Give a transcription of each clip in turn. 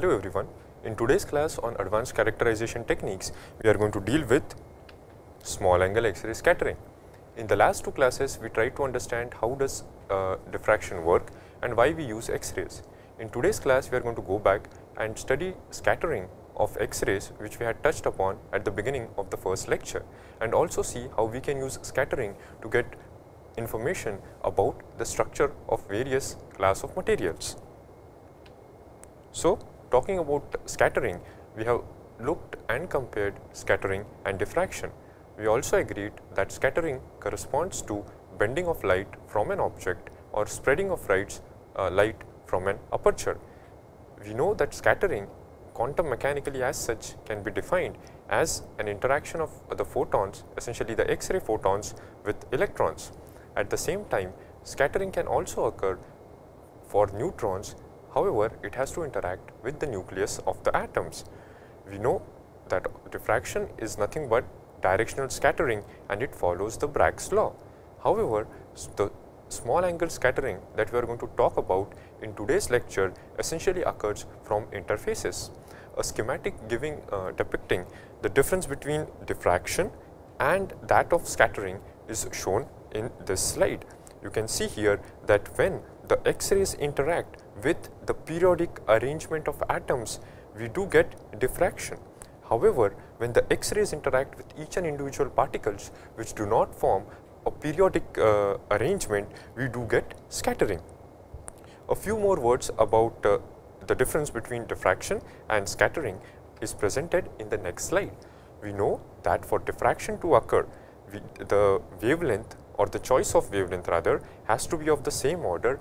Hello everyone. In today's class on advanced characterization techniques, we are going to deal with small angle X-ray scattering. In the last two classes, we tried to understand how does diffraction work and why we use X-rays. In today's class, we are going to go back and study scattering of X-rays which we had touched upon at the beginning of the first lecture, and also see how we can use scattering to get information about the structure of various class of materials. So, talking about scattering, we have looked and compared scattering and diffraction. We also agreed that scattering corresponds to bending of light from an object or spreading of light from an aperture. We know that scattering, quantum mechanically as such, can be defined as an interaction of the photons, essentially the X-ray photons, with electrons. At the same time, scattering can also occur for neutrons. However, it has to interact with the nucleus of the atoms. We know that diffraction is nothing but directional scattering and it follows the Bragg's law. However, the small angle scattering that we are going to talk about in today's lecture essentially occurs from interfaces. A schematic depicting the difference between diffraction and that of scattering is shown in this slide. You can see here that when the X-rays interact with the periodic arrangement of atoms, we do get diffraction. However, when the X-rays interact with each and individual particles which do not form a periodic arrangement, we do get scattering. A few more words about the difference between diffraction and scattering is presented in the next slide. We know that for diffraction to occur, the wavelength, or the choice of wavelength rather, has to be of the same order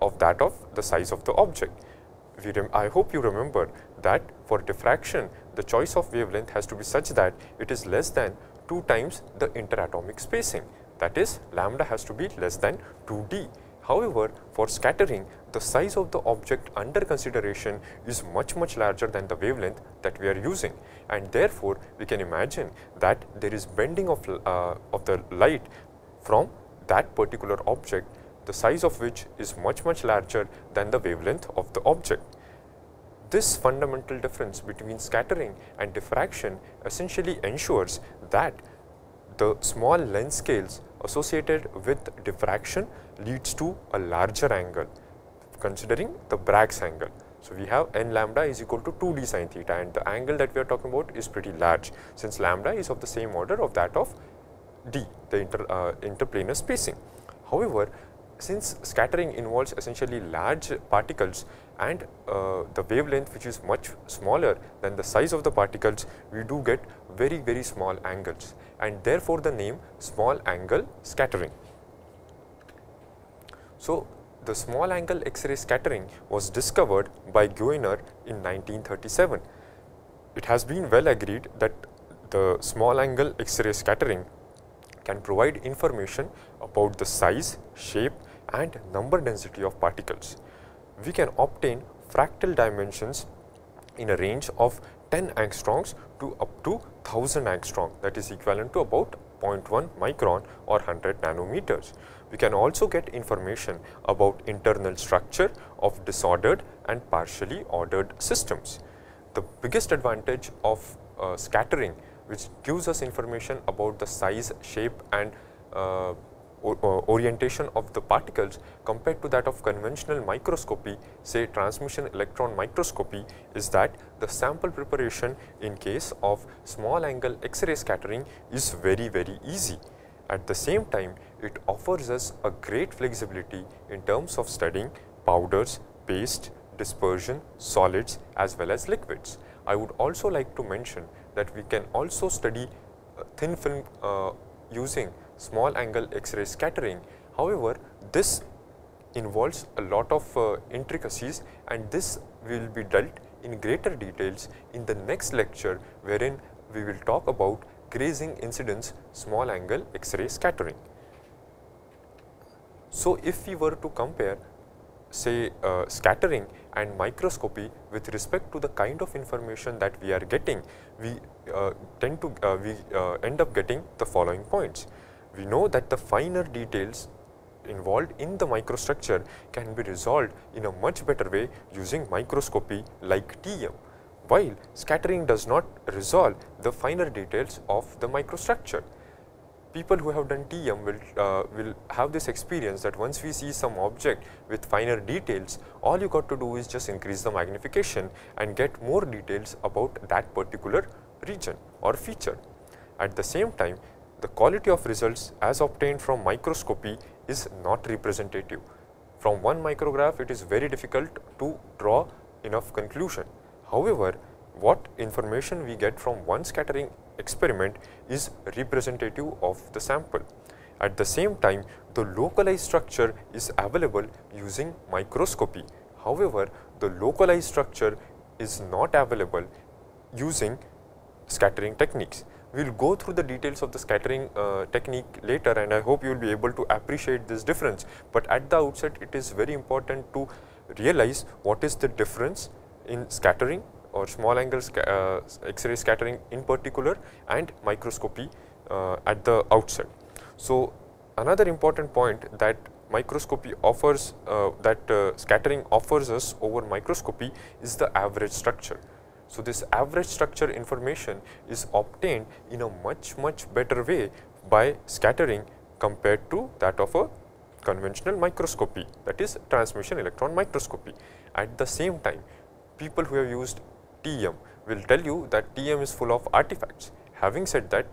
of that of the size of the object. I hope you remember that for diffraction, the choice of wavelength has to be such that it is less than 2 times the interatomic spacing, that is, lambda has to be less than 2d. However, for scattering, the size of the object under consideration is much larger than the wavelength that we are using, and therefore we can imagine that there is bending of the light from that particular object, the size of which is much larger than the wavelength of the object. This fundamental difference between scattering and diffraction essentially ensures that the small length scales associated with diffraction leads to a larger angle, considering the Bragg's angle. So, we have n lambda is equal to 2d sin theta, and the angle that we are talking about is pretty large, since lambda is of the same order of that of d, the interplanar spacing. However, since scattering involves essentially large particles and the wavelength which is much smaller than the size of the particles, we do get very small angles, and therefore the name small angle scattering. So, the small angle X-ray scattering was discovered by Guéneur in 1937. It has been well agreed that the small angle X-ray scattering can provide information about the size, shape and number density of particles. We can obtain fractal dimensions in a range of 10 angstroms to up to 1000 angstrom, that is equivalent to about 0.1 micron or 100 nanometers. We can also get information about internal structure of disordered and partially ordered systems. The biggest advantage of scattering, which gives us information about the size, shape and orientation of the particles compared to that of conventional microscopy, say transmission electron microscopy, is that the sample preparation in case of small angle X-ray scattering is very easy. At the same time, it offers us a great flexibility in terms of studying powders, paste, dispersion, solids as well as liquids. I would also like to mention that we can also study thin film using small angle X-ray scattering. However, this involves a lot of intricacies, and this will be dealt in greater details in the next lecture, wherein we will talk about grazing incidence small angle X-ray scattering. So, if we were to compare say scattering and microscopy with respect to the kind of information that we are getting, we end up getting the following points. We know that the finer details involved in the microstructure can be resolved in a much better way using microscopy like TEM, while scattering does not resolve the finer details of the microstructure. People who have done TEM will have this experience that once we see some object with finer details, all you got to do is just increase the magnification and get more details about that particular region or feature. At the same time, the quality of results as obtained from microscopy is not representative. From one micrograph, it is very difficult to draw enough conclusion. However, what information we get from one scattering experiment is representative of the sample. At the same time, the localized structure is available using microscopy. However, the localized structure is not available using scattering techniques. We will go through the details of the scattering technique later, and I hope you will be able to appreciate this difference. But at the outset, it is very important to realize what is the difference in scattering or small angle X-ray scattering in particular and microscopy at the outset. So, another important point that microscopy offers, scattering offers us over microscopy is the average structure. So, this average structure information is obtained in a much better way by scattering compared to that of a conventional microscopy, that is transmission electron microscopy. At the same time, people who have used TEM will tell you that TEM is full of artifacts. Having said that,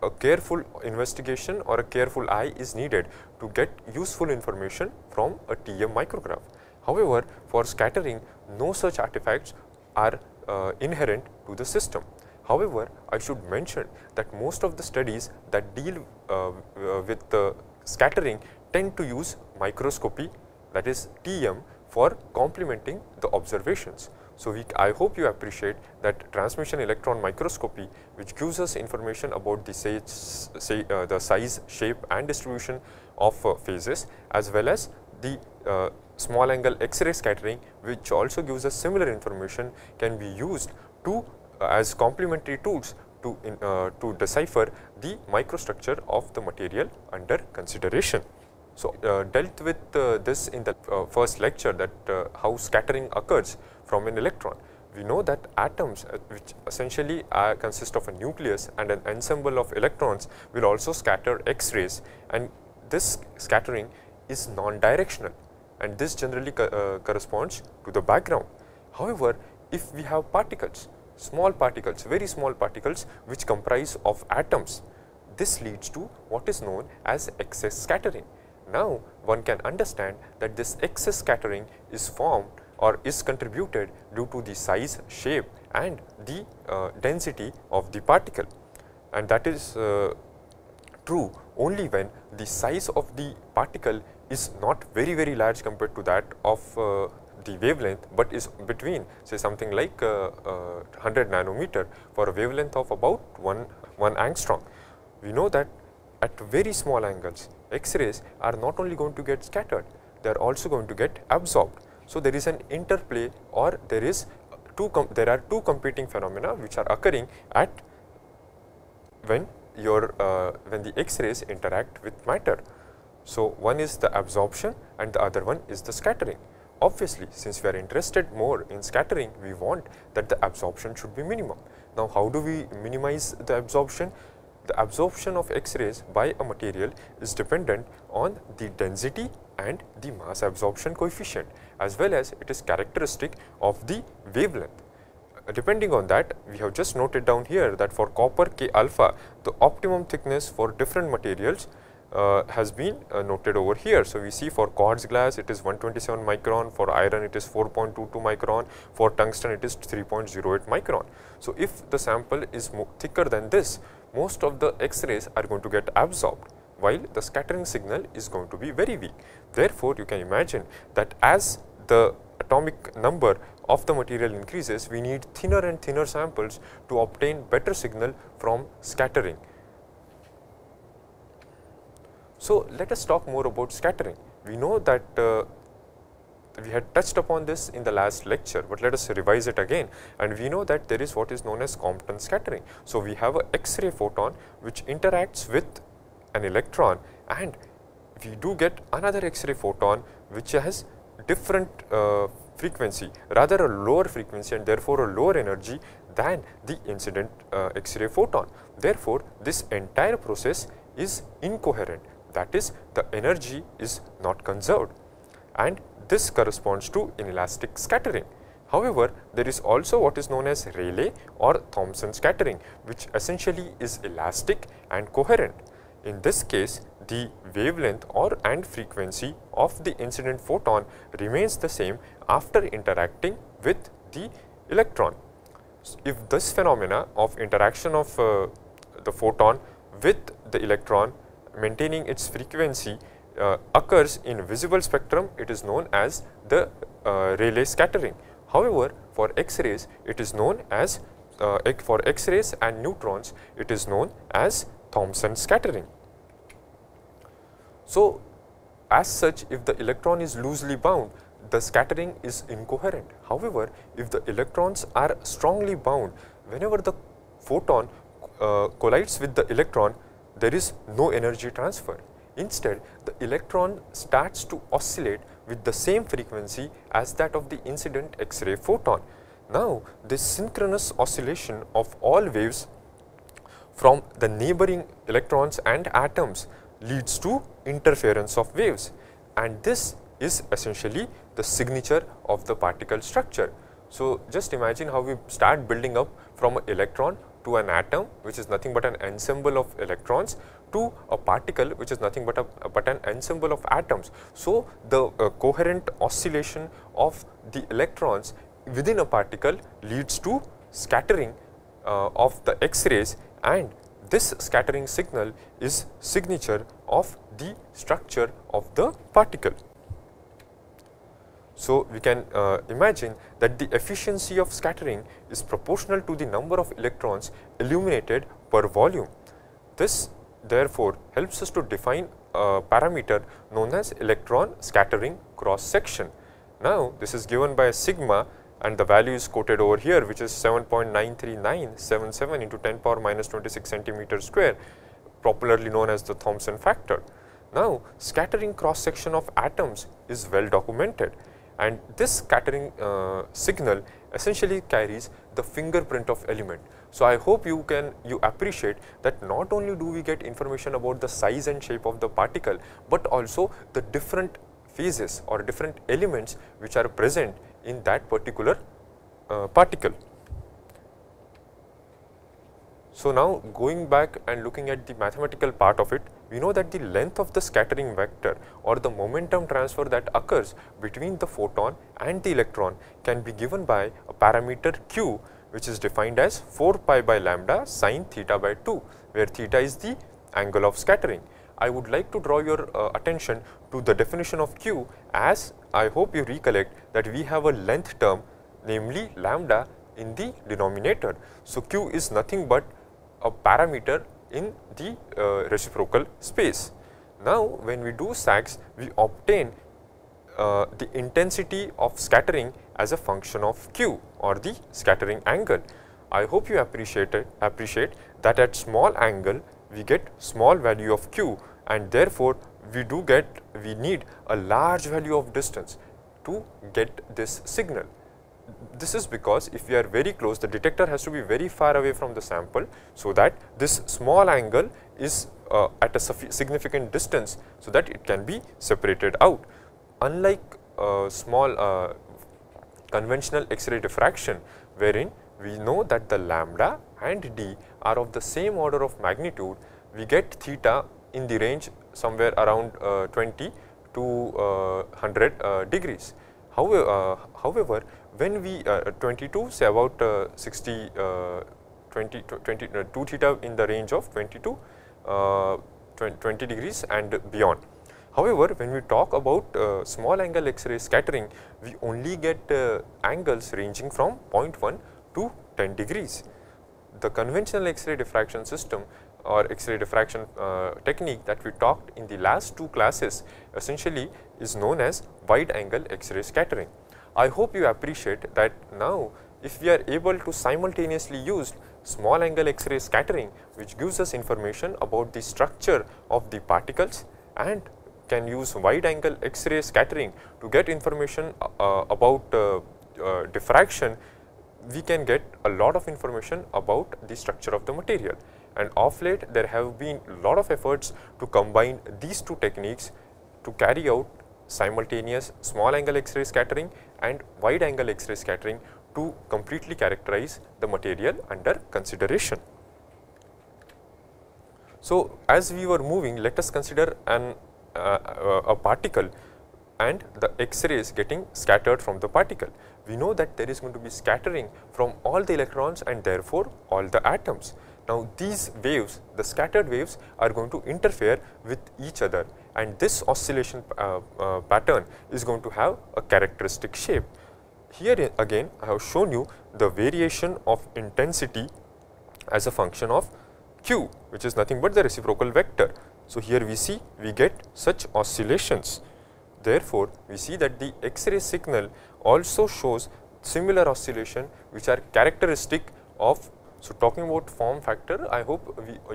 a careful investigation or a careful eye is needed to get useful information from a TEM micrograph. However, for scattering, no such artifacts are inherent to the system. However, I should mention that most of the studies that deal with scattering tend to use microscopy, that is TEM, for complementing the observations. So, I hope you appreciate that transmission electron microscopy, which gives us information about the size, shape and distribution of phases, as well as the small angle X-ray scattering, which also gives us similar information, can be used to as complementary tools to decipher the microstructure of the material under consideration. So, dealt with this in the first lecture, that how scattering occurs from an electron. We know that atoms, which essentially consist of a nucleus and an ensemble of electrons, will also scatter X-rays, and this scattering is non-directional, and this generally corresponds to the background. However, if we have particles, small particles, very small particles which comprise of atoms, this leads to what is known as excess scattering. Now, one can understand that this excess scattering is formed or is contributed due to the size, shape and the density of the particle, and that is true only when the size of the particle is not very large compared to that of the wavelength, but is between, say, something like 100 nanometer for a wavelength of about 1 angstrom. We know that at very small angles, X-rays are not only going to get scattered, they are also going to get absorbed. So, there is an interplay, or there are two competing phenomena which are occurring at when the X-rays interact with matter. So, one is the absorption and the other one is the scattering. Obviously, since we are interested more in scattering, we want that the absorption should be minimum. Now, how do we minimize the absorption? The absorption of X-rays by a material is dependent on the density and the mass absorption coefficient, as well as it is characteristic of the wavelength. Depending on that, we have just noted down here that for copper K alpha, the optimum thickness for different materials has been noted over here. So, we see for quartz glass it is 127 micron, for iron it is 4.22 micron, for tungsten it is 3.08 micron. So, if the sample is thicker than this, most of the X-rays are going to get absorbed, while the scattering signal is going to be very weak. Therefore, you can imagine that as the atomic number of the material increases, we need thinner and thinner samples to obtain better signal from scattering. So, let us talk more about scattering. We know that we had touched upon this in the last lecture, but let us revise it again, and we know that there is what is known as Compton scattering. So, we have a X-ray photon which interacts with an electron, and we do get another X-ray photon which has different frequency, rather a lower frequency and therefore a lower energy than the incident X-ray photon. Therefore, this entire process is incoherent, that is, the energy is not conserved, and this corresponds to inelastic scattering. However, there is also what is known as Rayleigh or Thomson scattering, which essentially is elastic and coherent. In this case, the wavelength and frequency of the incident photon remains the same after interacting with the electron. If this phenomena of interaction of the photon with the electron maintaining its frequency occurs in visible spectrum, it is known as the Rayleigh scattering. However, for X-rays, it is known as for X-rays and neutrons, it is known as Thomson scattering. So, as such, if the electron is loosely bound, the scattering is incoherent. However, if the electrons are strongly bound, whenever the photon collides with the electron, there is no energy transfer. Instead, the electron starts to oscillate with the same frequency as that of the incident X-ray photon. Now, this synchronous oscillation of all waves from the neighboring electrons and atoms leads to interference of waves, and this is essentially the signature of the particle structure. So, just imagine how we start building up from an electron to an atom, which is nothing but an ensemble of electrons, to a particle which is nothing but an ensemble of atoms. So, the coherent oscillation of the electrons within a particle leads to scattering of the X-rays, and this scattering signal is signature of the structure of the particle. So, we can imagine that the efficiency of scattering is proportional to the number of electrons illuminated per volume. This therefore helps us to define a parameter known as electron scattering cross section. Now, this is given by sigma, and the value is quoted over here, which is 7.93977 into 10 power minus 26 centimeter square, popularly known as the Thomson factor. Now, scattering cross section of atoms is well documented, and this scattering signal essentially carries the fingerprint of element. So, I hope you appreciate that not only do we get information about the size and shape of the particle, but also the different phases or different elements which are present in that particular particle. So, now going back and looking at the mathematical part of it, we know that the length of the scattering vector or the momentum transfer that occurs between the photon and the electron can be given by a parameter q, which is defined as 4 pi by lambda sin theta by 2, where theta is the angle of scattering. I would like to draw your attention to the definition of q, as I hope you recollect that we have a length term, namely lambda, in the denominator. So, q is nothing but a parameter in the reciprocal space. Now, when we do SAGs, we obtain the intensity of scattering as a function of q, or the scattering angle. I hope you appreciate that at small angle we get small value of q, and therefore we need a large value of distance to get this signal. This is because if we are very close, the detector has to be very far away from the sample, so that this small angle is at a significant distance, so that it can be separated out. Unlike small conventional X-ray diffraction, wherein we know that the lambda and d are of the same order of magnitude, we get theta in the range somewhere around 20 to 100 degrees. However, when we 22, say about 60, 2 theta in the range of 20 to 20 degrees and beyond. However, when we talk about small angle X-ray scattering, we only get angles ranging from 0.1 to 10 degrees. The conventional X-ray diffraction system or X-ray diffraction technique that we talked in the last two classes essentially is known as wide angle X-ray scattering. I hope you appreciate that now if we are able to simultaneously use small angle X-ray scattering, which gives us information about the structure of the particles and can use wide angle X-ray scattering to get information about diffraction, we can get a lot of information about the structure of the material. And of late there have been a lot of efforts to combine these two techniques to carry out simultaneous small angle X-ray scattering and wide angle X-ray scattering to completely characterize the material under consideration. So, as we were moving, let us consider a particle and the X-rays getting scattered from the particle. We know that there is going to be scattering from all the electrons and therefore all the atoms. Now, these waves, the scattered waves, are going to interfere with each other, and this oscillation pattern is going to have a characteristic shape. Here again I have shown you the variation of intensity as a function of q, which is nothing but the reciprocal vector. So, here we get such oscillations. Therefore, we see that the X-ray signal also shows similar oscillation which are characteristic of. So, talking about form factor, I hope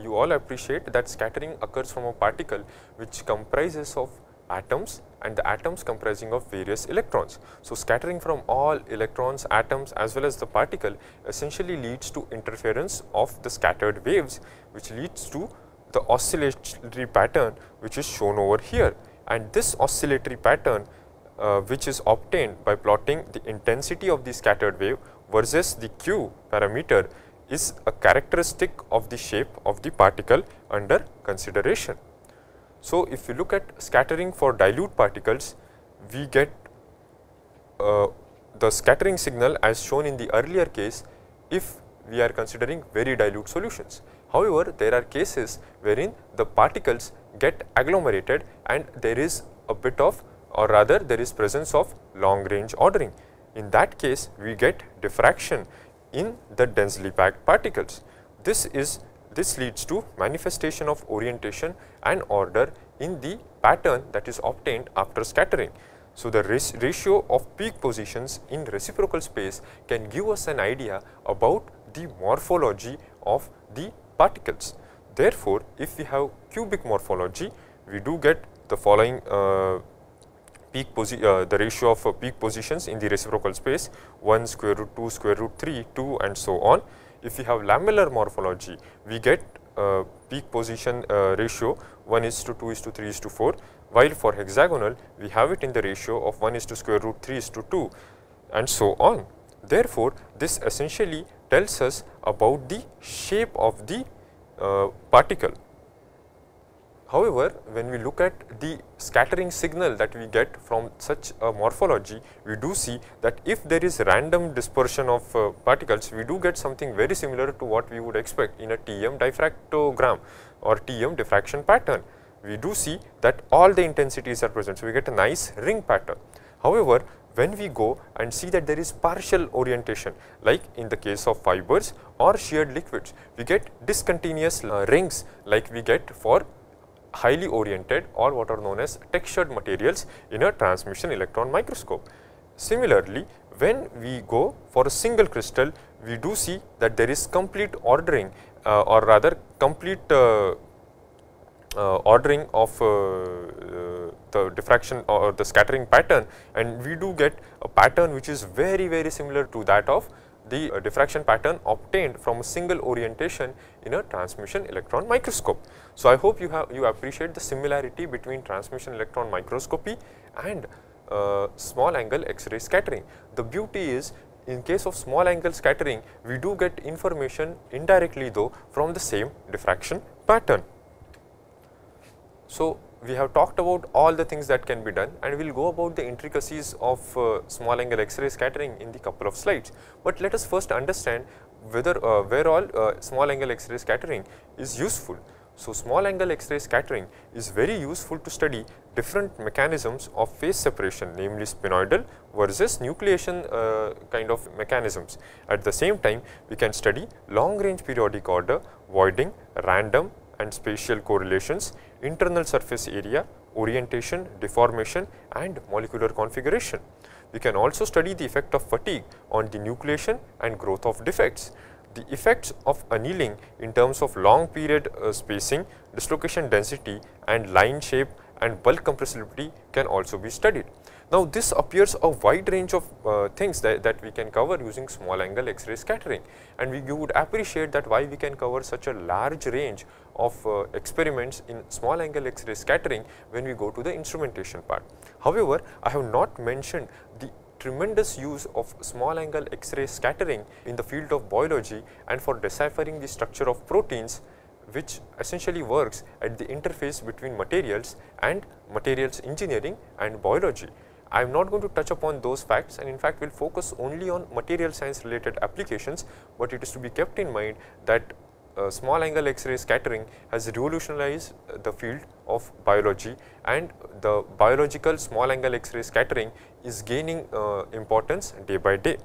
you all appreciate that scattering occurs from a particle which comprises of atoms and the atoms comprising of various electrons. So, scattering from all electrons, atoms as well as the particle essentially leads to interference of the scattered waves, which leads to the oscillatory pattern which is shown over here. And this oscillatory pattern which is obtained by plotting the intensity of the scattered wave versus the q parameter is a characteristic of the shape of the particle under consideration. So, if you look at scattering for dilute particles, we get the scattering signal as shown in the earlier case if we are considering very dilute solutions. However, there are cases wherein the particles get agglomerated and there is a bit of, or rather there is presence of long range ordering. In that case, we get diffraction in the densely packed particles. This leads to manifestation of orientation and order in the pattern that is obtained after scattering. So, the ratio of peak positions in reciprocal space can give us an idea about the morphology of the particles. Therefore, if we have cubic morphology, we do get the following the ratio of peak positions in the reciprocal space: 1 square root 2 square root 3 2 and so on. If we have lamellar morphology, we get peak position ratio 1:2:3:4, while for hexagonal we have it in the ratio of 1 square root 3:2 and so on. Therefore, this essentially tells us about the shape of the particle. However, when we look at the scattering signal that we get from such a morphology, we do see that if there is random dispersion of particles, we do get something very similar to what we would expect in a TM diffractogram or TM diffraction pattern. We do see that all the intensities are present, so we get a nice ring pattern. However, when we go and see that there is partial orientation, like in the case of fibers or sheared liquids, we get discontinuous rings like we get for highly oriented or what are known as textured materials in a transmission electron microscope. Similarly, when we go for a single crystal, we do see that there is complete ordering or rather complete ordering of the diffraction or the scattering pattern, and we do get a pattern which is very similar to that of the diffraction pattern obtained from a single orientation in a transmission electron microscope. So, I hope you appreciate the similarity between transmission electron microscopy and small angle X-ray scattering. The beauty is, in case of small angle scattering, we do get information indirectly though from the same diffraction pattern. So, we have talked about all the things that can be done, and we will go about the intricacies of small angle X-ray scattering in the couple of slides. But let us first understand whether where all small angle X-ray scattering is useful. So, small angle X-ray scattering is very useful to study different mechanisms of phase separation, namely spinoidal versus nucleation kind of mechanisms. At the same time, we can study long range periodic order, voiding, random and spatial correlations, internal surface area, orientation, deformation and molecular configuration. We can also study the effect of fatigue on the nucleation and growth of defects. The effects of annealing in terms of long period spacing, dislocation density and line shape and bulk compressibility can also be studied. Now, this appears a wide range of things that we can cover using small angle X-ray scattering, and you would appreciate that why we can cover such a large range of experiments in small angle X-ray scattering when we go to the instrumentation part. However, I have not mentioned the tremendous use of small angle X-ray scattering in the field of biology and for deciphering the structure of proteins, which essentially works at the interface between materials and materials engineering and biology. I am not going to touch upon those facts, and in fact will focus only on material science related applications, but it is to be kept in mind that small angle X-ray scattering has revolutionized the field of biology, and the biological small angle X-ray scattering is gaining importance day by day.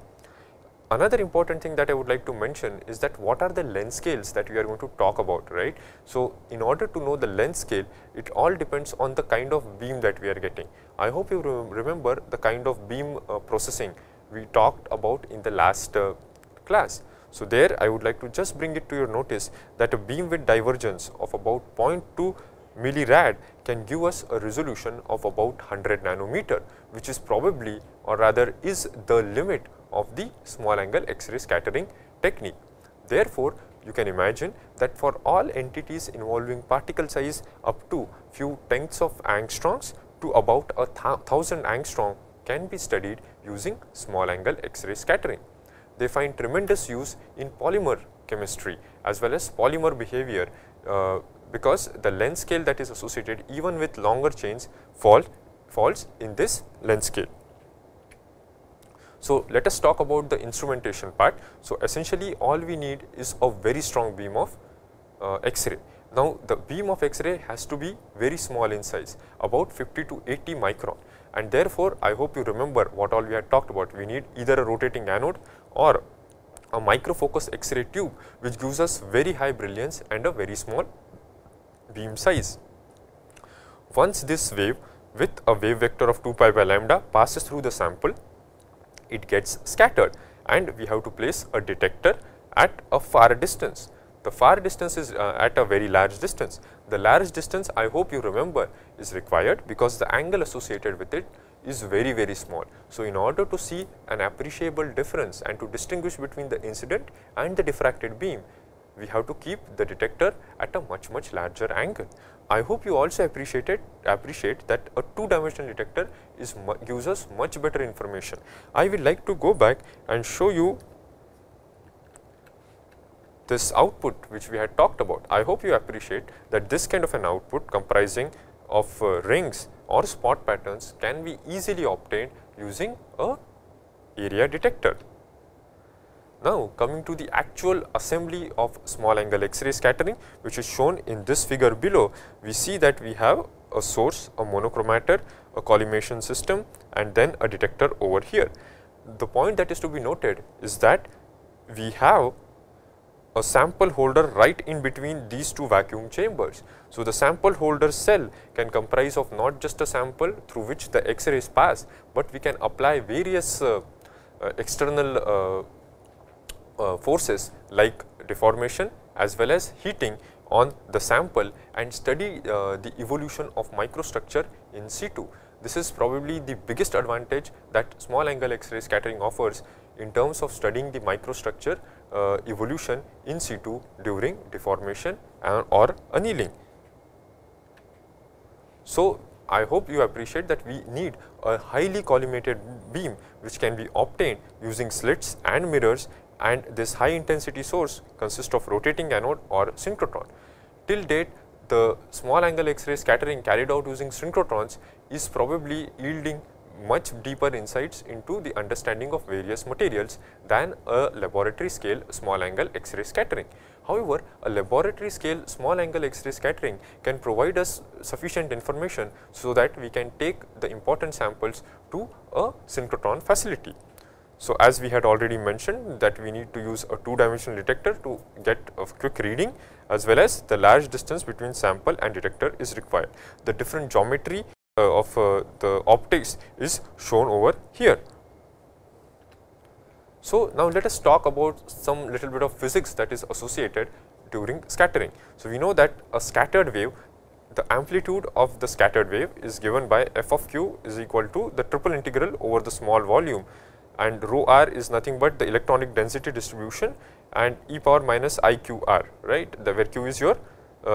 Another important thing that I would like to mention is that what are the length scales that we are going to talk about, right? So, in order to know the length scale, it all depends on the kind of beam that we are getting. I hope you remember the kind of beam processing we talked about in the last class. So, there I would like to just bring it to your notice that a beam with divergence of about 0.2 millirad can give us a resolution of about 100 nanometer, which is probably, or rather is the limit of the small angle X-ray scattering technique. Therefore, you can imagine that for all entities involving particle size up to few tenths of angstroms to about 1000 angstrom can be studied using small angle X-ray scattering. They find tremendous use in polymer chemistry as well as polymer behavior because the length scale that is associated even with longer chains falls in this length scale. So, let us talk about the instrumentation part. So, essentially all we need is a very strong beam of X-ray. Now, the beam of X-ray has to be very small in size, about 50 to 80 micron, and therefore, I hope you remember what all we had talked about. We need either a rotating anode or a microfocus X-ray tube, which gives us very high brilliance and a very small beam size. Once this wave with a wave vector of 2 pi by lambda passes through the sample, it gets scattered, and we have to place a detector at a far distance. The far distance is at a very large distance. The large distance, I hope you remember, is required because the angle associated with it is very small. So, in order to see an appreciable difference and to distinguish between the incident and the diffracted beam, we have to keep the detector at a much larger angle. I hope you also appreciate that a two-dimensional detector gives us much better information. I will like to go back and show you this output which we had talked about. I hope you appreciate that this kind of an output comprising of rings or spot patterns can be easily obtained using a area detector. Now, coming to the actual assembly of small angle X-ray scattering, which is shown in this figure below, we see that we have a source, a monochromator, a collimation system, and then a detector over here. The point that is to be noted is that we have a sample holder right in between these two vacuum chambers. So, the sample holder cell can comprise of not just a sample through which the X-rays pass, but we can apply various external forces like deformation as well as heating on the sample and study the evolution of microstructure in situ. This is probably the biggest advantage that small angle X-ray scattering offers in terms of studying the microstructure evolution in situ during deformation or annealing. So, I hope you appreciate that we need a highly collimated beam which can be obtained using slits and mirrors, and this high intensity source consists of rotating anode or synchrotron. Till date, the small angle X-ray scattering carried out using synchrotrons is probably yielding much deeper insights into the understanding of various materials than a laboratory scale small angle X-ray scattering. However, a laboratory scale small angle X-ray scattering can provide us sufficient information so that we can take the important samples to a synchrotron facility. So, as we had already mentioned that we need to use a two-dimensional detector to get a quick reading, as well as the large distance between sample and detector is required. The different geometry of the optics is shown over here. So, now let us talk about some little bit of physics that is associated during scattering. So, we know that a scattered wave, the amplitude of the scattered wave is given by f of q is equal to the triple integral over the small volume, and rho r is nothing but the electronic density distribution and e power minus iqr, right, where q is your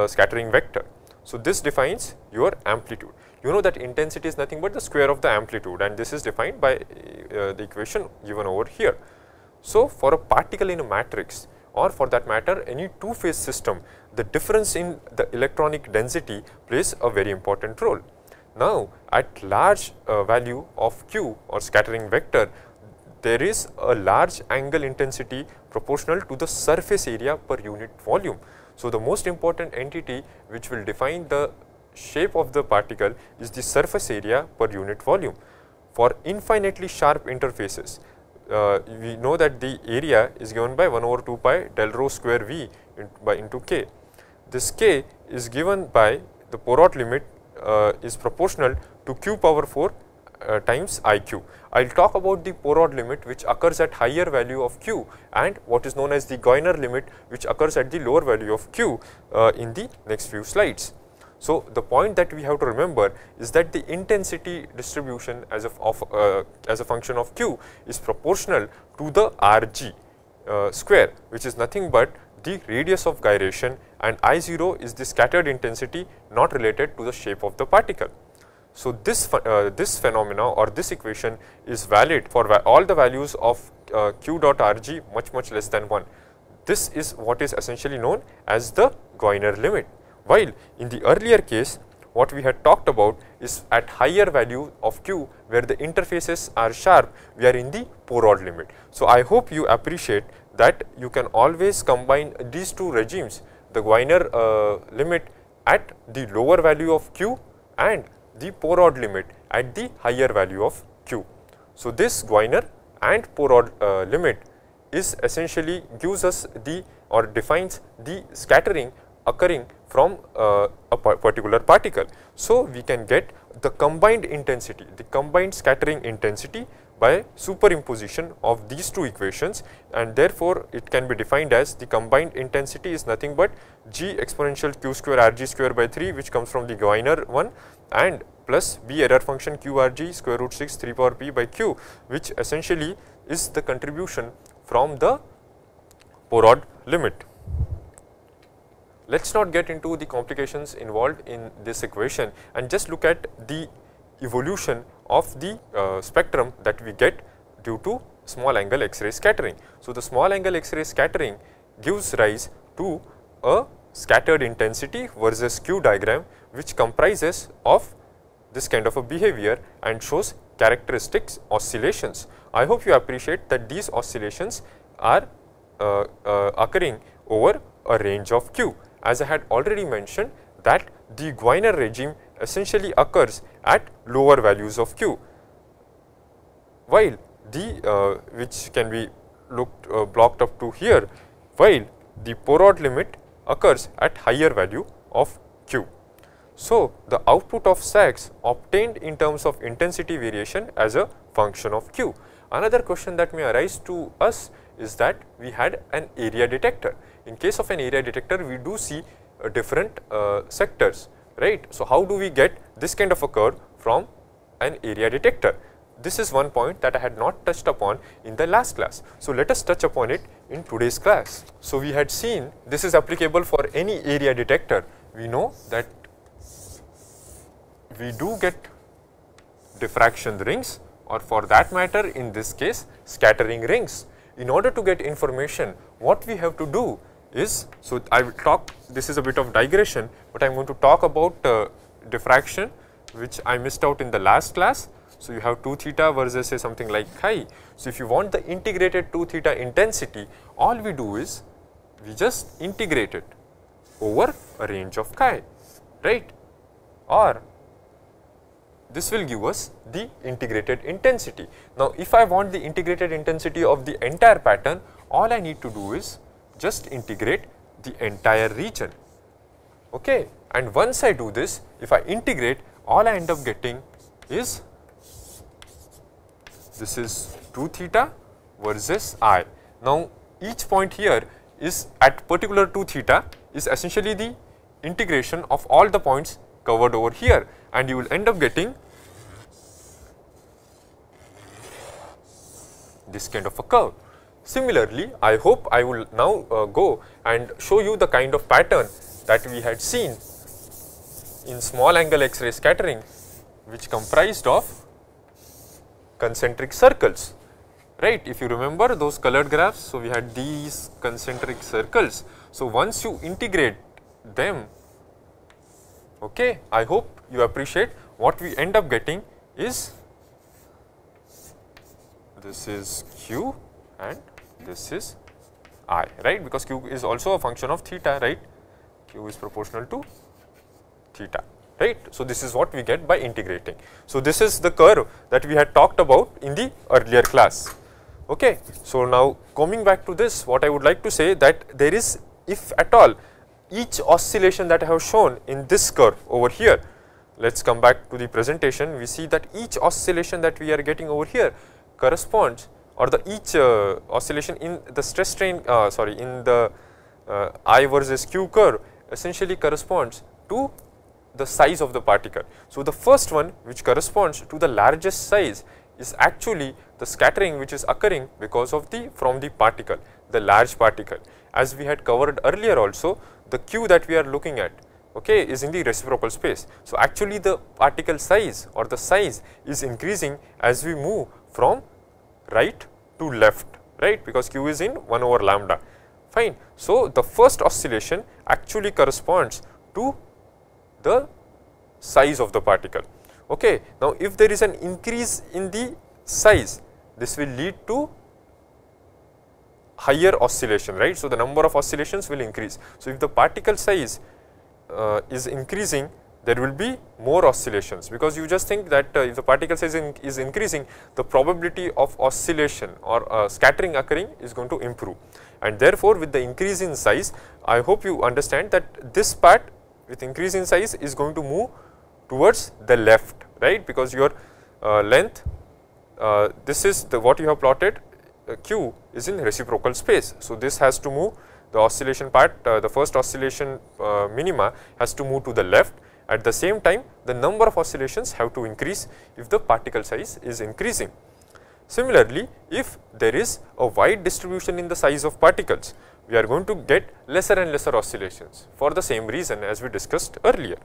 scattering vector. So, this defines your amplitude. You know that intensity is nothing but the square of the amplitude, and this is defined by the equation given over here. So, for a particle in a matrix, or for that matter any two-phase system, the difference in the electronic density plays a very important role. Now, at large value of q or scattering vector, there is a large angle intensity proportional to the surface area per unit volume. So, the most important entity which will define the shape of the particle is the surface area per unit volume. For infinitely sharp interfaces, we know that the area is given by 1 over 2 pi del rho square v into k. This k is given by the Poirot limit is proportional to q power 4 times iq. I will talk about the Poirot limit which occurs at higher value of q and what is known as the Goyner limit which occurs at the lower value of q in the next few slides. So, the point that we have to remember is that the intensity distribution as a function of q is proportional to the Rg square, which is nothing but the radius of gyration, and I0 is the scattered intensity not related to the shape of the particle. So, this phenomena or this equation is valid for all the values of q dot Rg much less than 1. This is what is essentially known as the Goyner limit. While in the earlier case, what we had talked about is at higher value of q where the interfaces are sharp, we are in the Poirot limit. So, I hope you appreciate that you can always combine these two regimes, the Goyner limit at the lower value of q and the Poirot limit at the higher value of q. So, this Goyner and Poirot limit is essentially gives us the or defines the scattering occurring from a particular particle. So, we can get the combined intensity, the combined scattering intensity by superimposition of these two equations, and therefore, it can be defined as the combined intensity is nothing but g exponential q square Rg square by 3 which comes from the Goyner one, and plus b error function qRg square root 6 3 power p by q, which essentially is the contribution from the Poirot limit. Let us not get into the complications involved in this equation and just look at the evolution of the spectrum that we get due to small angle X-ray scattering. So, the small angle X-ray scattering gives rise to a scattered intensity versus Q diagram which comprises of this kind of a behavior and shows characteristics oscillations. I hope you appreciate that these oscillations are occurring over a range of Q. As I had already mentioned that the Goyner regime essentially occurs at lower values of Q, while the which can be blocked up to here, while the Poirot limit occurs at higher value of Q. So, the output of Sachs obtained in terms of intensity variation as a function of Q. Another question that may arise to us is that we had an area detector. In case of an area detector, we do see different sectors, right. So, how do we get this kind of a curve from an area detector? This is one point that I had not touched upon in the last class. So, let us touch upon it in today's class. So, we had seen this is applicable for any area detector. We know that we do get diffraction rings, or for that matter in this case scattering rings. In order to get information, what we have to do is, so I will talk, this is a bit of digression, but I am going to talk about diffraction which I missed out in the last class. So, you have 2 theta versus say something like chi. So, if you want the integrated 2 theta intensity, all we do is we just integrate it over a range of chi, right, or this will give us the integrated intensity. Now, if I want the integrated intensity of the entire pattern, all I need to do is just integrate the entire region, okay. And once I do this, if I integrate, all I end up getting is this is 2 theta versus I. Now, each point here is at particular 2 theta is essentially the integration of all the points covered over here, and you will end up getting this kind of a curve. Similarly, I hope I will now go and show you the kind of pattern that we had seen in small angle X-ray scattering, which comprised of concentric circles, right. If you remember those colored graphs, so we had these concentric circles. So, once you integrate them, okay, I hope you appreciate what we end up getting is this is Q and this is I, right, because Q is also a function of theta, right, Q is proportional to theta, right. So, this is what we get by integrating. So, this is the curve that we had talked about in the earlier class. Okay. So, now coming back to this, what I would like to say that there is, if at all, each oscillation that I have shown in this curve over here, let us come back to the presentation, we see that each oscillation that we are getting over here corresponds, or the each oscillation in the stress strain in the I versus Q curve essentially corresponds to the size of the particle. So, the first one, which corresponds to the largest size, is actually the scattering which is occurring because of the from the particle, the large particle. As we had covered earlier also, the Q that we are looking at, okay, is in the reciprocal space. So, actually the particle size or the size is increasing as we move from right to left, right, because Q is in 1 over lambda, fine. So, the first oscillation actually corresponds to the size of the particle. Okay. Now, if there is an increase in the size, this will lead to higher oscillation, right. So, the number of oscillations will increase. So, if the particle size is increasing, there will be more oscillations, because you just think that if the particle size is increasing, the probability of oscillation or scattering occurring is going to improve, and therefore, with the increase in size, I hope you understand that this part with increase in size is going to move towards the left, right, because your length, this is the what you have plotted, Q is in reciprocal space. So, this has to move, the oscillation part, the first oscillation minima has to move to the left. At the same time, the number of oscillations have to increase if the particle size is increasing. Similarly, if there is a wide distribution in the size of particles, we are going to get lesser and lesser oscillations for the same reason as we discussed earlier.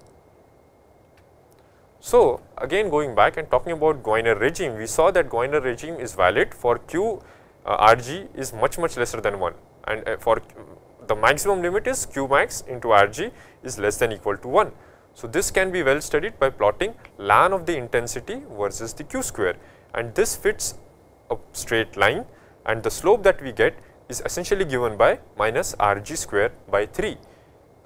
So, again going back and talking about Gwiner regime, we saw that Gwiner regime is valid for Q Rg is much lesser than 1, and for the maximum limit is Q max into Rg is less than equal to 1. So, this can be well studied by plotting ln of the intensity versus the Q square, and this fits a straight line, and the slope that we get is essentially given by minus Rg square by 3.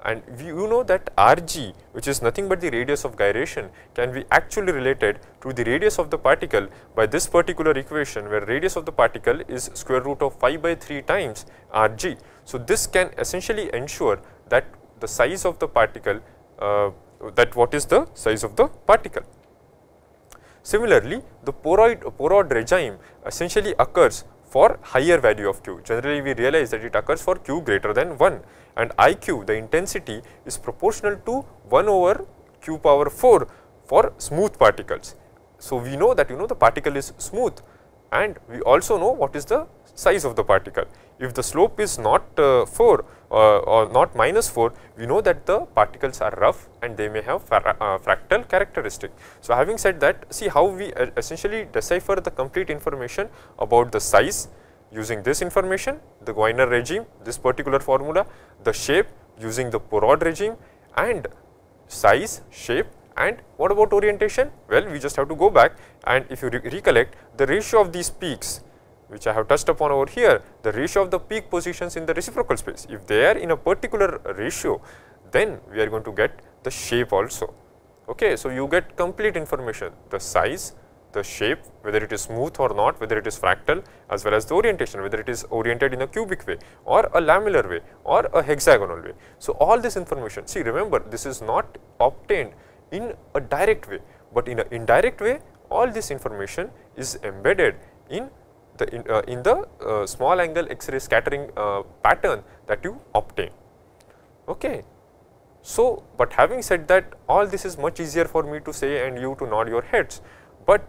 And you know that Rg, which is nothing but the radius of gyration, can be actually related to the radius of the particle by this particular equation, where radius of the particle is square root of 5 by 3 times Rg. So, this can essentially ensure that the size of the particle, that what is the size of the particle. Similarly, the Porrod regime essentially occurs for higher value of Q. Generally, we realize that it occurs for Q greater than 1, and IQ, the intensity, is proportional to 1 over Q power 4 for smooth particles. So, we know that the particle is smooth, and we also know what is the size of the particle. If the slope is not 4 or not minus 4, we know that the particles are rough and they may have fractal characteristic. So, having said that, see how we essentially decipher the complete information about the size using this information, the Gwiner regime, this particular formula, the shape using the Porrod regime, and size, shape, and what about orientation? Well, we just have to go back, and if you recollect, the ratio of these peaks, which I have touched upon over here, the ratio of the peak positions in the reciprocal space, if they are in a particular ratio, then we are going to get the shape also. Okay, so, you get complete information, the size, the shape, whether it is smooth or not, whether it is fractal, as well as the orientation, whether it is oriented in a cubic way or a lamellar way or a hexagonal way. So, all this information, see, remember, this is not obtained in a direct way, but in an indirect way, all this information is embedded in the small angle X-ray scattering pattern that you obtain. Okay. So, but having said that, all this is much easier for me to say and you to nod your heads, but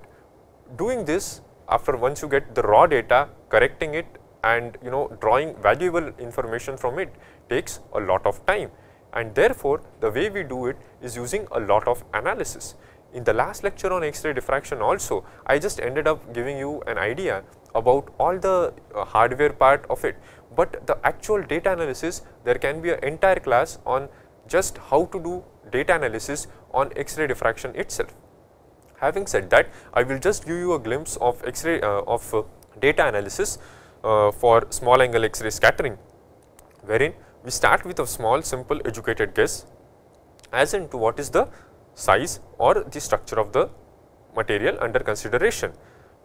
doing this after once you get the raw data, correcting it and drawing valuable information from it takes a lot of time, and therefore, the way we do it is using a lot of analysis. In the last lecture on X-ray diffraction also, I just ended up giving you an idea about all the hardware part of it, but the actual data analysis, there can be an entire class on just how to do data analysis on X-ray diffraction itself. Having said that, I will just give you a glimpse of X-ray data analysis for small angle X-ray scattering, wherein we start with a small simple educated guess as into what is the size or the structure of the material under consideration.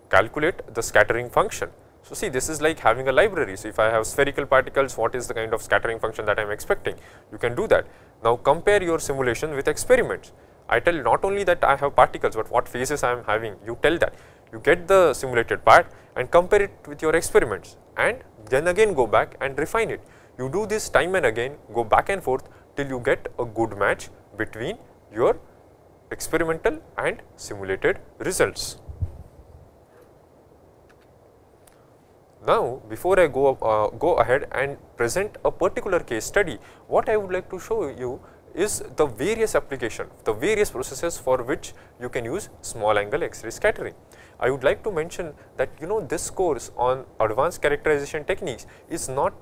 Calculate the scattering function. So, see, this is like having a library. So, if I have spherical particles, what is the kind of scattering function that I am expecting? You can do that. Now, compare your simulation with experiments. I tell not only that I have particles, but what phases I am having, you tell that. You get the simulated part and compare it with your experiments, and then again go back and refine it. You do this time and again, go back and forth till you get a good match between your experimental and simulated results. Now, before I go ahead and present a particular case study, what I would like to show you is the various application, the various processes for which you can use small angle X-ray scattering. I would like to mention that this course on advanced characterization techniques is not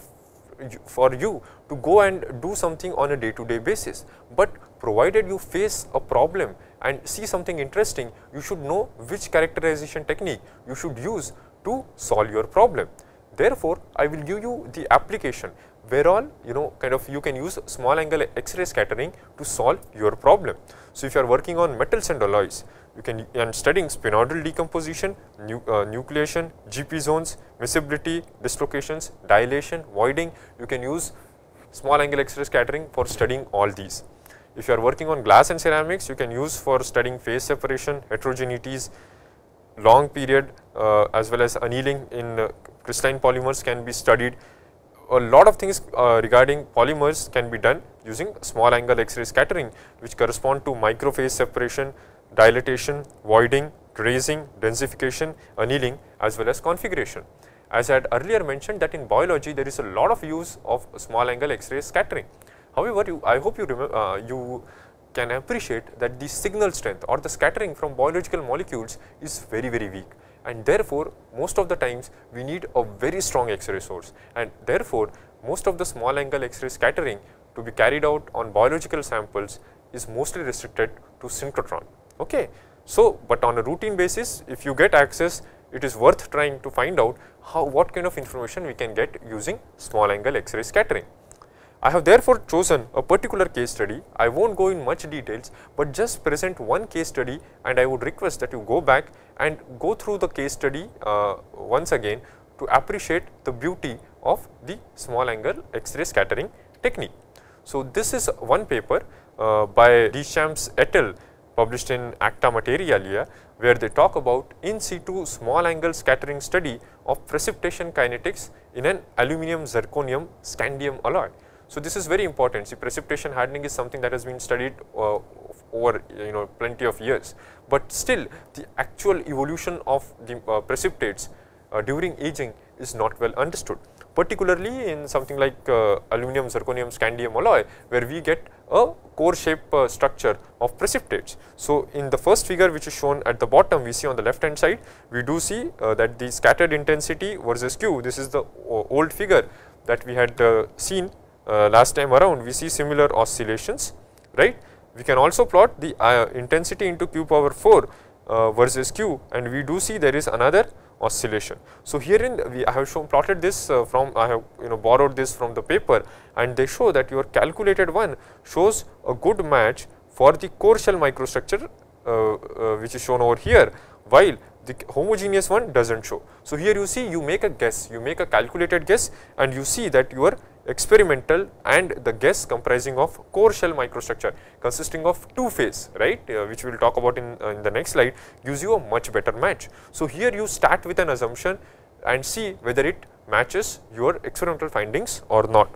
for you to go and do something on a day-to-day basis, but provided you face a problem and see something interesting, you should know which characterization technique you should use to solve your problem. Therefore, I will give you the application where all you can use small angle X-ray scattering to solve your problem. So, if you are working on metals and alloys, you can and studying spinoidal decomposition, nucleation, GP zones, miscibility, dislocations, dilation, voiding, you can use small angle X-ray scattering for studying all these. If you are working on glass and ceramics, you can use for studying phase separation, heterogeneities, long period as well as annealing in crystalline polymers can be studied. A lot of things regarding polymers can be done using small angle X-ray scattering, which correspond to microphase separation, dilatation, voiding, tracing, densification, annealing as well as configuration. As I had earlier mentioned that in biology there is a lot of use of small angle X-ray scattering. However, I hope you remember, you can appreciate that the signal strength or the scattering from biological molecules is very weak, and therefore, most of the times we need a very strong X-ray source, and therefore, most of the small angle X-ray scattering to be carried out on biological samples is mostly restricted to synchrotron. Okay. So, but on a routine basis, if you get access, it is worth trying to find out what kind of information we can get using small angle X-ray scattering. I have therefore chosen a particular case study. I will not go in much details, but just present one case study, and I would request that you go back and go through the case study once again to appreciate the beauty of the small angle X-ray scattering technique. So, this is one paper by Deschamps et al. Published in Acta Materialia, where they talk about in situ small angle scattering study of precipitation kinetics in an aluminum zirconium scandium alloy. So, this is very important. See, precipitation hardening is something that has been studied over plenty of years, but still the actual evolution of the precipitates during aging is not well understood, particularly in something like aluminum zirconium scandium alloy, where we get a core shape structure of precipitates. So, in the first figure which is shown at the bottom, we see on the left hand side, we do see that the scattered intensity versus Q, this is the old figure that we had seen last time around. We see similar oscillations, right. We can also plot the intensity into Q power 4 versus Q, and we do see there is another oscillation. So, herein I have plotted this from, I have borrowed this from the paper, and they show that your calculated one shows a good match for the core shell microstructure which is shown over here, while the homogeneous one does not show. So, here you see, you make a guess, you make a calculated guess, and you see that your experimental and the guess comprising of core shell microstructure consisting of two phase, right, which we will talk about in the next slide, gives you a much better match. So, here you start with an assumption and see whether it matches your experimental findings or not.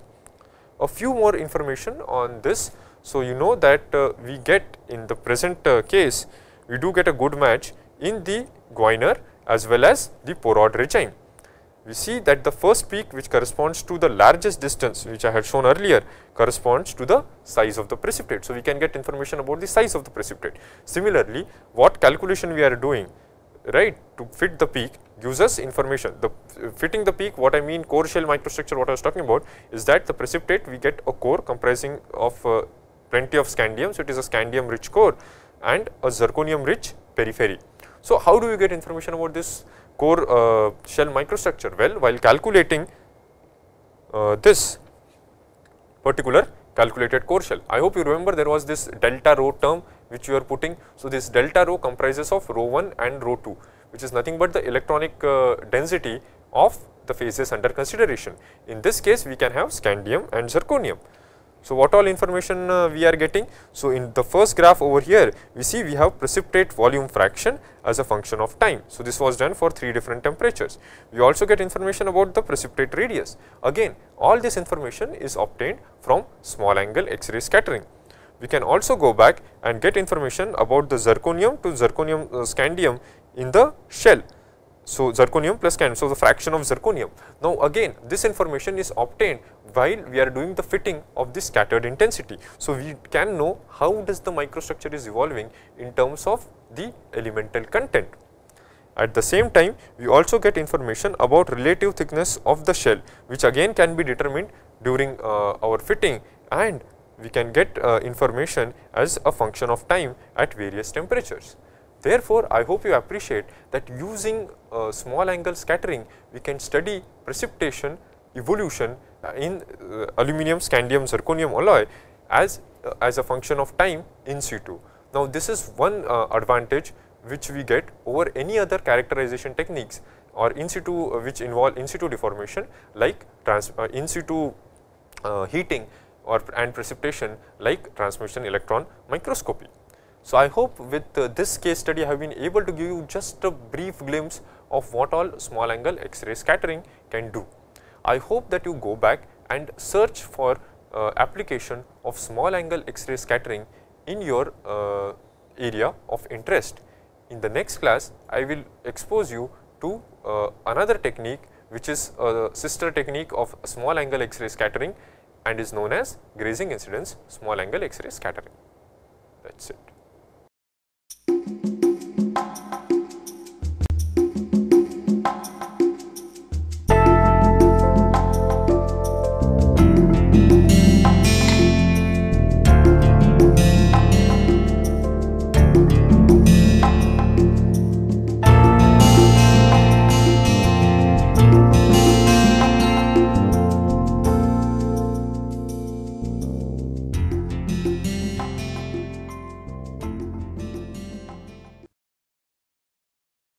A few more information on this. So, you know that we get in the present case, we do get a good match in the Gwiner as well as the Porod regime. We see that the first peak, which corresponds to the largest distance, which I had shown earlier, corresponds to the size of the precipitate. So, we can get information about the size of the precipitate. Similarly, what calculation we are doing, right, to fit the peak gives us information. The fitting the peak, what I mean core shell microstructure, what I was talking about is that the precipitate, we get a core comprising of plenty of scandium. So, it is a scandium rich core and a zirconium rich periphery. So, how do you get information about this core shell microstructure? Well, while calculating this particular calculated core shell, I hope you remember there was this delta rho term which you are putting. So, this delta rho comprises of rho 1 and rho 2, which is nothing but the electronic density of the phases under consideration. In this case, we can have scandium and zirconium. So, what all information we are getting? So, in the first graph over here, we see we have precipitate volume fraction as a function of time. So, this was done for 3 different temperatures. We also get information about the precipitate radius. Again, all this information is obtained from small angle X-ray scattering. We can also go back and get information about the zirconium to zirconium scandium in the shell. So, zirconium plus scandium, so the fraction of zirconium. Now, again this information is obtained while we are doing the fitting of the scattered intensity. So, we can know how does the microstructure is evolving in terms of the elemental content. At the same time, we also get information about relative thickness of the shell, which again can be determined during our fitting, and we can get information as a function of time at various temperatures. Therefore, I hope you appreciate that using small angle scattering, we can study precipitation evolution in aluminum, scandium, zirconium alloy as a function of time in situ. Now, this is one advantage which we get over any other characterization techniques or in situ which involve in situ deformation like in situ heating and precipitation like transmission electron microscopy. So, I hope with this case study I have been able to give you just a brief glimpse of what all small angle X-ray scattering can do. I hope that you go back and search for application of small angle X-ray scattering in your area of interest. In the next class, I will expose you to another technique which is a sister technique of small angle X-ray scattering and is known as grazing incidence small angle X-ray scattering. That is it.